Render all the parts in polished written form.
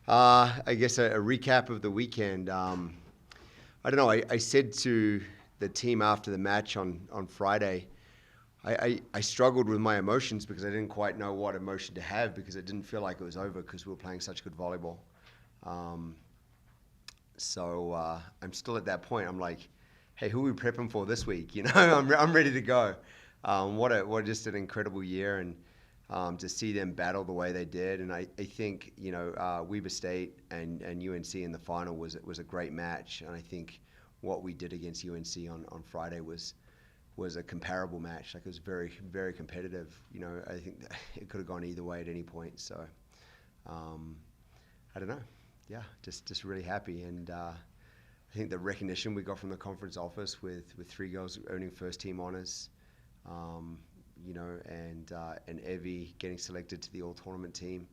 I guess a recap of the weekend. I don't know. I said to the team after the match on Friday, I struggled with my emotions because I didn't quite know what emotion to have because it didn't feel like it was over because we were playing such good volleyball. Um, so I'm still at that point. I'm like, hey, who are we prepping for this week? I'm ready to go. What just an incredible year, and to see them battle the way they did. And I think Weber State and UNC in the final was a great match. And I think what we did against UNC on Friday was a comparable match. Like, it was very, very competitive. I think that it could have gone either way at any point. So I don't know. Yeah, just really happy. And I think the recognition we got from the conference office with three girls earning first team honors, and Evie getting selected to the all tournament team.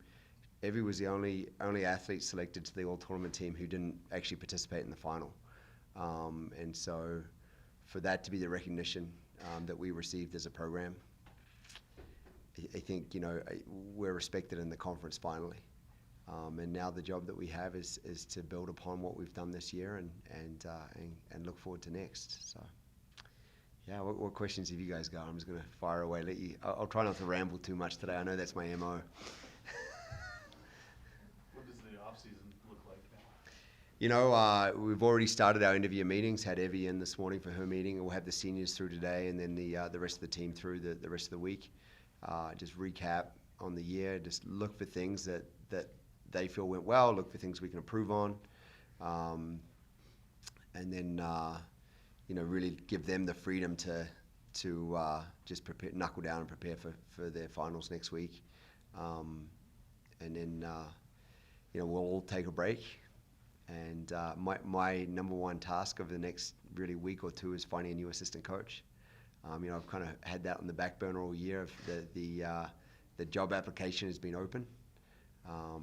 Evie was the only athlete selected to the all tournament team who didn't actually participate in the final. And so for that to be the recognition that we received as a program, I think we're respected in the conference finally. And now the job that we have is to build upon what we've done this year and look forward to next. So, yeah, what questions have you guys got? I'm just going to fire away. I'll try not to ramble too much today. I know that's my MO. What does the off season look like now? We've already started our interview meetings. Had Evie in this morning for her meeting. We'll have the seniors through today, and then the rest of the team through the rest of the week. Just recap on the year. Just look for things that they feel went well. Look for things we can improve on, and then really give them the freedom to just prepare, knuckle down, and prepare for their finals next week, and then we'll all take a break. And my number one task over the next really week or two is finding a new assistant coach. I've kind of had that on the back burner all year. Of the job application has been open.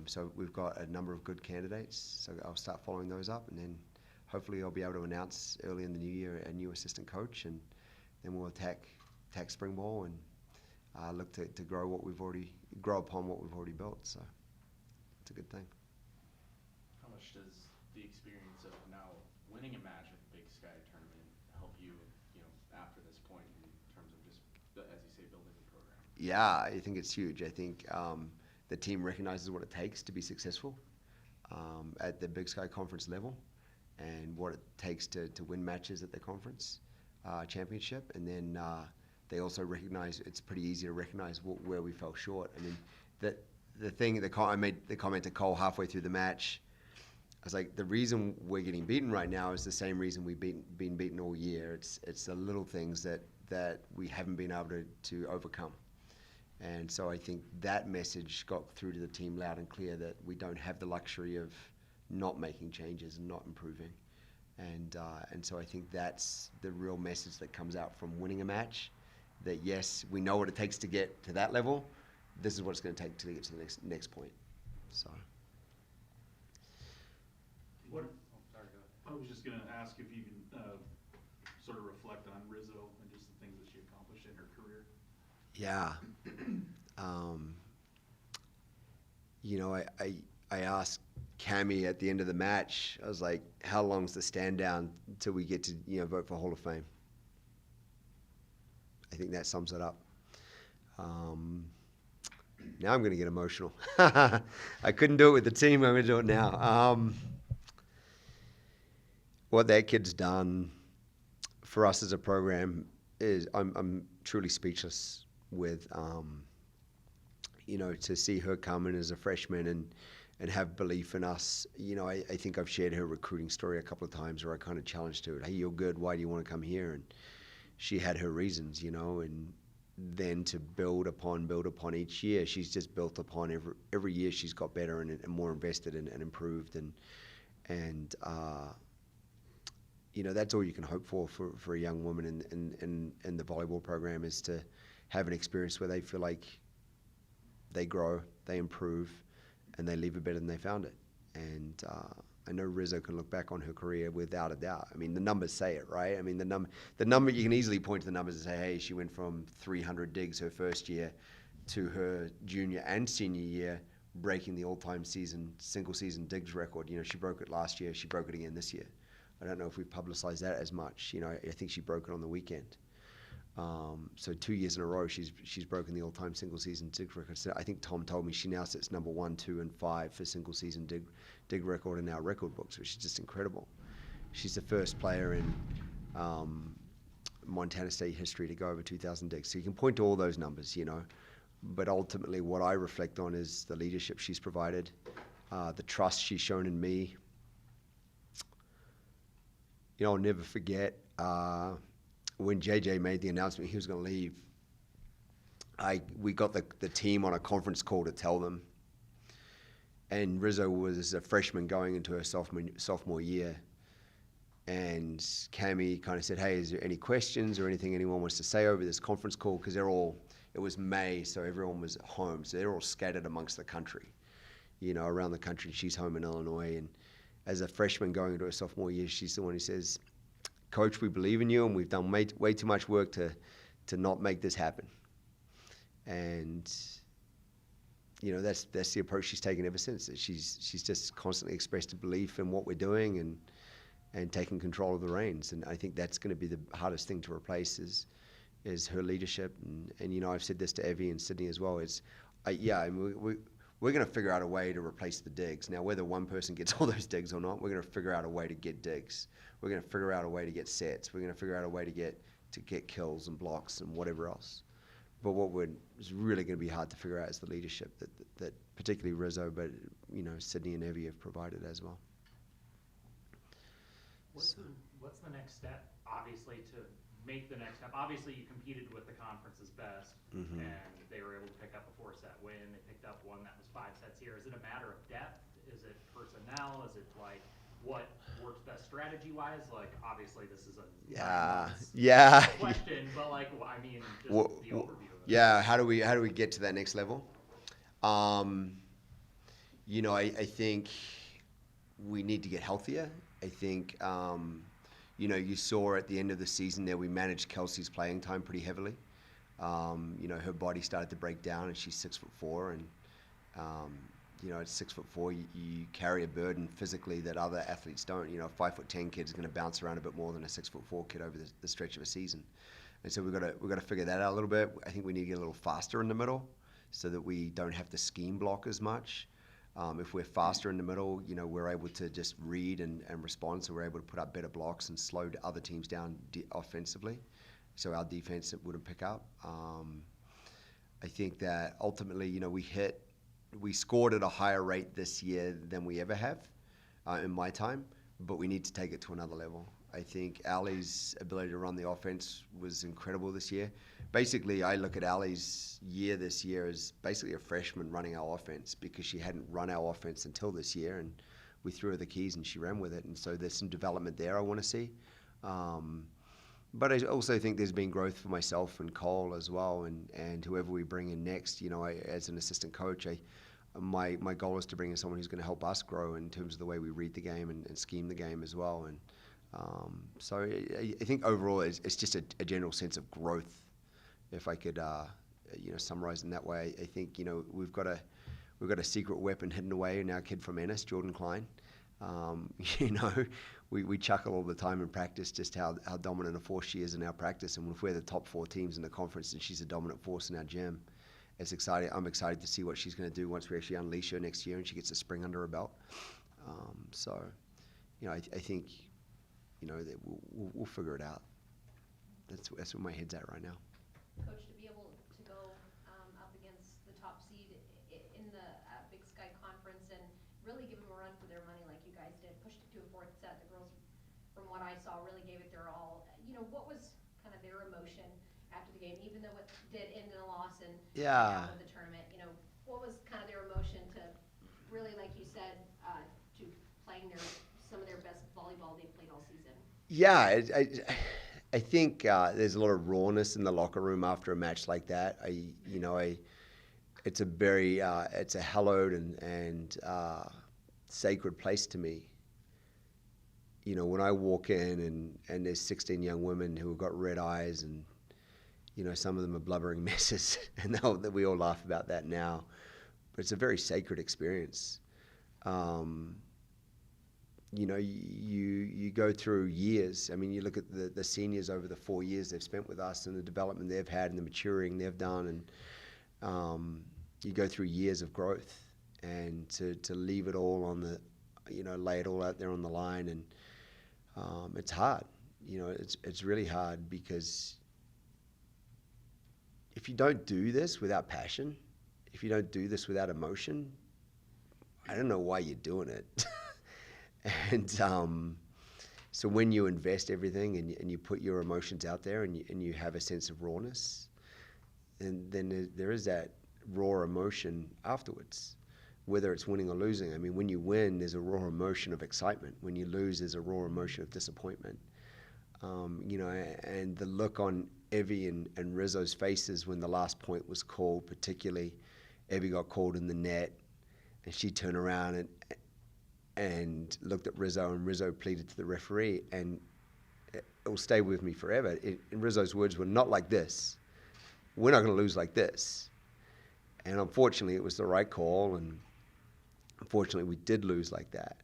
So we've got a number of good candidates. So I'll start following those up, and then hopefully I'll be able to announce early in the new year a new assistant coach, and then we'll attack spring ball and look to grow upon what we've already built. So it's a good thing. How much does the experience of now winning a match at the Big Sky tournament help you, after this point in terms of just, as you say, building the program? Yeah, I think it's huge. I think the team recognizes what it takes to be successful at the Big Sky Conference level, and what it takes to win matches at the conference championship. And then they also recognize it's pretty easy to recognize where we fell short. I mean, I made the comment to Cole halfway through the match. I was like, the reason we're getting beaten right now is the same reason we've been beaten all year. It's the little things that we haven't been able to overcome. And so I think that message got through to the team loud and clear, that we don't have the luxury of not making changes and not improving. And so I think that's the real message that comes out from winning a match, that yes, we know what it takes to get to that level. This is what it's going to take to get to the next point. So. I was just going to ask if you can sort of reflect on Rizzo and just the things that she accomplished in her career. Yeah. I asked Cammie at the end of the match, I was like, how long's the stand down till we get to vote for Hall of Fame? I think that sums it up. Now I'm going to get emotional. I couldn't do it with the team. I'm going to do it now. What that kid's done for us as a program is I'm truly speechless with, to see her come in as a freshman and have belief in us. I think I've shared her recruiting story a couple of times where I kind of challenged her, hey, you're good, why do you want to come here? And she had her reasons, and then to build upon each year. She's just built upon every year. She's got better and more invested and improved, and that's all you can hope for a young woman in the volleyball program, is to have an experience where they feel like they grow, they improve, and they leave it better than they found it. And I know Rizzo can look back on her career without a doubt. I mean, the numbers say it, right? I mean, the number, you can easily point to the numbers and say, hey, she went from 300 digs her first year to her junior and senior year breaking the all-time single season digs record. She broke it last year. She broke it again this year. I don't know if we've publicized that as much. I think she broke it on the weekend. So 2 years in a row, she's broken the all-time single-season dig record. So I think Tom told me she now sits number 1, 2, and 5 for single-season dig record in our record books, which is just incredible. She's the first player in Montana State history to go over 2,000 digs. So you can point to all those numbers, but ultimately what I reflect on is the leadership she's provided, the trust she's shown in me. I'll never forget when JJ made the announcement he was going to leave. We got the team on a conference call to tell them, and Rizzo was a freshman going into her sophomore year, and Cammie kind of said, "Hey, is there any questions or anything anyone wants to say over this conference call?" Because it was May, so everyone was at home, so they're all scattered amongst the country, around the country. She's home in Illinois, and as a freshman going into her sophomore year, she's the one who says, "Coach, we believe in you, and we've done way too much work to not make this happen." And that's the approach she's taken ever since. She's just constantly expressed a belief in what we're doing and taking control of the reins. And I think that's going to be the hardest thing to replace is her leadership. And I've said this to Evie and Sydney as well. We're going to figure out a way to replace the digs. Now, whether one person gets all those digs or not, we're going to figure out a way to get digs. We're going to figure out a way to get sets. We're going to figure out a way to get kills and blocks and whatever else. But what is really going to be hard to figure out is the leadership that particularly Rizzo, but Sydney and Evie have provided as well. What's the next step? Obviously, to make the next step. Obviously, you competed with the conference's best, Mm-hmm. and they were able to pick up a 4-set win. They picked up one that was 5 sets here. Is it a matter of depth? Is it personnel? Is it what works best strategy-wise? Obviously, this is a question, but just the overview of it. Yeah, how do we get to that next level? I think we need to get healthier. I think you saw at the end of the season there we managed Kelsey's playing time pretty heavily. Her body started to break down, and she's 6'4", and at 6'4", you carry a burden physically that other athletes don't. A 5'10" kid is going to bounce around a bit more than a 6'4" kid over the stretch of a season, and so we've got to figure that out a little bit. I think we need to get a little faster in the middle, so that we don't have to scheme block as much. If we're faster in the middle, we're able to just read and respond, so we're able to put up better blocks and slow other teams down offensively, so our defense wouldn't pick up. I think that ultimately, we scored at a higher rate this year than we ever have in my time, but we need to take it to another level. I think Allie's ability to run the offense was incredible this year. Basically, I look at Allie's year this year as basically a freshman running our offense, because she hadn't run our offense until this year, and we threw her the keys and she ran with it. And so there's some development there I want to see. But I also think there's been growth for myself and Cole as well, and whoever we bring in next. As an assistant coach, my goal is to bring in someone who's going to help us grow in terms of the way we read the game and scheme the game as well. And so I think overall it's just a general sense of growth, if I could summarize in that way. I think we've got a secret weapon hidden away in our kid from Ennis, Jordan Klein. We chuckle all the time in practice just how dominant a force she is in our practice, and if we're the top 4 teams in the conference and she's a dominant force in our gym, it's exciting. I'm excited to see what she's going to do once we actually unleash her next year and she gets a spring under her belt. I think that we'll figure it out. That's where my head's at right now. Coach, to be able to go up against the top seed in the Big Sky Conference and really give them a run for their money like you guys did, pushed it to a 4th set. The girls, from what I saw, really gave it their all. What was kind of their emotion after the game, even though it did end in a loss and out of the tournament? What was kind of their emotion to really, like you said, to playing some of their best volleyball they've played all season? Yeah, I think there's a lot of rawness in the locker room after a match like that. It's a very it's a hallowed and sacred place to me. When I walk in and there's 16 young women who have got red eyes, and some of them are blubbering messes, and that we all laugh about that now. it's a very sacred experience. You know, you go through years. I mean, you look at the seniors over the 4 years they've spent with us and the development they've had and the maturing they've done, and you go through years of growth, and to leave it all on the, you know, lay it all out there on the line, and it's hard. You know, it's really hard, because if you don't do this without passion, if you don't do this without emotion, I don't know why you're doing it. And so when you invest everything and you put your emotions out there, and you have a sense of rawness, and then there is that raw emotion afterwards, whether it's winning or losing. I mean, when you win, there's a raw emotion of excitement. When you lose, there's a raw emotion of disappointment. You know, and the look on Evie and Rizzo's faces when the last point was called, particularly Evie got called in the net, and she turned around and looked at Rizzo, and Rizzo pleaded to the referee, and it will stay with me forever. In Rizzo's words were, "Not like this. We're not going to lose like this." And unfortunately, it was the right call, and unfortunately, we did lose like that.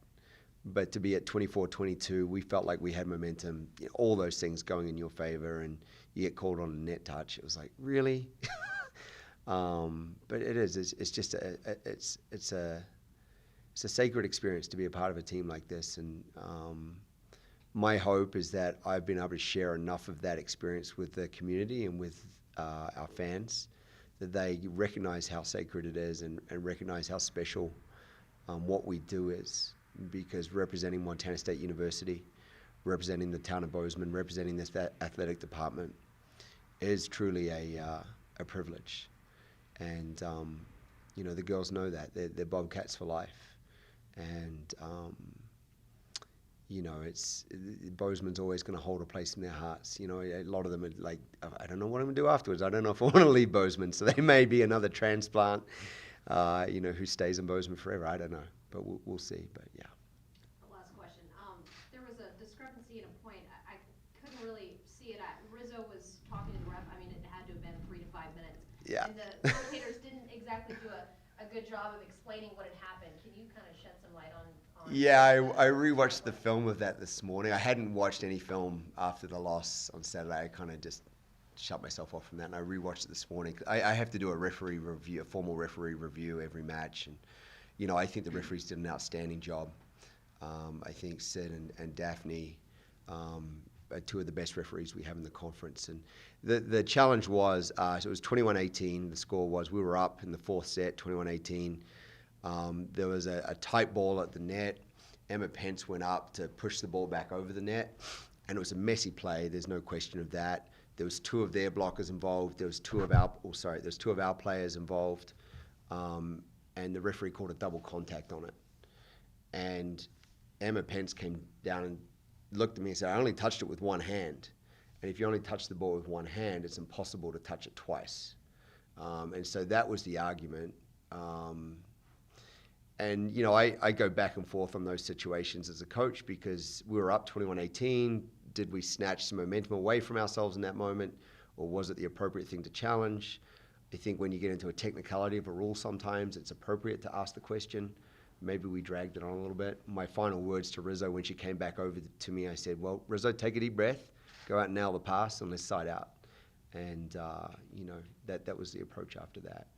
But to be at 24-22, we felt like we had momentum, you know, all those things going in your favor, and you get called on a net touch. It was like, really? But it's just it's a sacred experience to be a part of a team like this. And my hope is that I've been able to share enough of that experience with the community and with our fans, that they recognize how sacred it is, and recognize how special what we do is. Because representing Montana State University, representing the town of Bozeman, representing this athletic department is truly a privilege. And you know, the girls know that. They're Bobcats for life. And you know, Bozeman's always going to hold a place in their hearts. You know, a lot of them are like, I don't know what I'm going to do afterwards. I don't know if I want to leave Bozeman. So they may be another transplant, you know, who stays in Bozeman forever. I don't know, but we'll see. But yeah. The last question. There was a discrepancy in a point. I couldn't really see it. Rizzo was talking to the ref. I mean, it had to have been 3 to 5 minutes. Yeah. And the commentators didn't exactly do a good job of explaining what had happened. Can you kind of shed some light on Yeah, I rewatched the film of that this morning. I hadn't watched any film after the loss on Saturday. I kind of just shut myself off from that, and I rewatched it this morning. I have to do a referee review, a formal referee review every match, and you know, I think the referees did an outstanding job. I think Sid and Daphne are two of the best referees we have in the conference. And the challenge was, so it was 21-18. The score was, we were up in the fourth set, 21-18. There was a tight ball at the net. Emma Pence went up to push the ball back over the net, and it was a messy play. There's no question of that. There was 2 of their blockers involved. There was 2 of our players involved, and the referee called a double contact on it. And Emma Pence came down and looked at me and said, "I only touched it with one hand, and if you only touch the ball with one hand, it's impossible to touch it twice." And so that was the argument. And, you know, I go back and forth on those situations as a coach, because we were up 21-18. Did we snatch some momentum away from ourselves in that moment, or was it the appropriate thing to challenge? I think when you get into a technicality of a rule, sometimes it's appropriate to ask the question. Maybe we dragged it on a little bit. My final words to Rizzo when she came back over to me, I said, "Well, Rizzo, take a deep breath, go out and nail the pass, and let's side out." And, you know, that was the approach after that.